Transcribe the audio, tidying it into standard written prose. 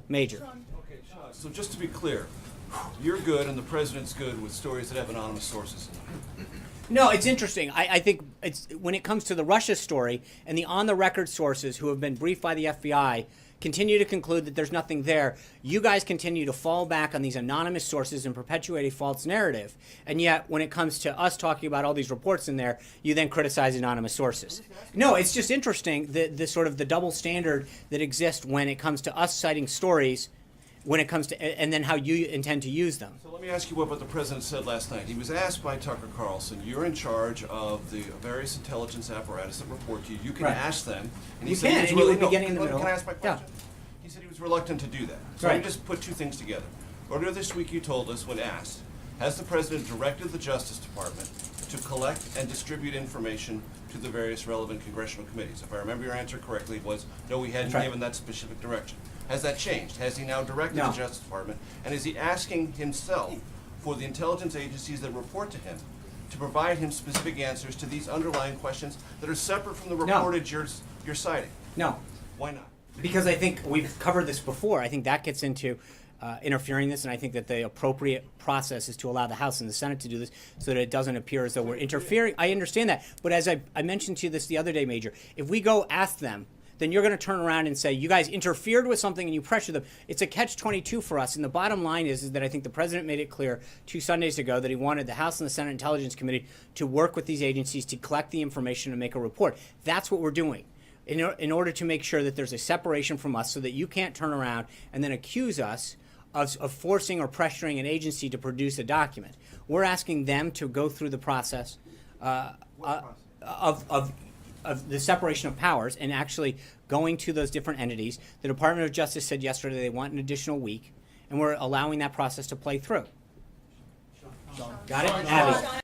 Major. Okay, Sean, so just to be clear, you're good and the president's good with stories that have anonymous sources in them. No, it's interesting. I think it's when it comes to the Russia story and the on-the-record sources who have been briefed by the FBI continue to conclude that there's nothing there. You guys continue to fall back on these anonymous sources and perpetuate a false narrative. And yet, when it comes to us talking about all these reports in there, you then criticize anonymous sources. No, it's just interesting, the sort of the double standard that exists when it comes to us citing stories, when it comes to, and then how you intend to use them. So let me ask you what the president said last night. He was asked by Tucker Carlson, you're in charge of the various intelligence apparatus that report to you. You can Right. ask them. And You said can, was and you would be no, getting in the can middle. I ask my question? Yeah. He said he was reluctant to do that. So let Right. me just put two things together. Earlier this week you told us when asked, has the president directed the Justice Department to collect and distribute information to the various relevant congressional committees? If I remember your answer correctly, it was no, we hadn't That's right. given that specific direction. Has that changed? Has he now directed No. the Justice Department? And is he asking himself for the intelligence agencies that report to him to provide him specific answers to these underlying questions that are separate from the No. reportage you're citing? No. Why not? Because I think we've covered this before. I think that gets into interfering this, and I think that the appropriate process is to allow the House and the Senate to do this so that it doesn't appear as though we're interfering. I understand that. But as I mentioned to you this the other day, Major, if we go ask them, then you're going to turn around and say, you guys interfered with something and you pressure them. It's a catch-22 for us. And the bottom line is that I think the president made it clear 2 Sundays ago that he wanted the House and the Senate Intelligence Committee to work with these agencies to collect the information and make a report. That's what we're doing in order to make sure that there's a separation from us so that you can't turn around and then accuse us of forcing or pressuring an agency to produce a document. We're asking them to go through the process of the separation of powers and actually going to those different entities. The Department of Justice said yesterday they want an additional week, and we're allowing that process to play through. Got it? Abby?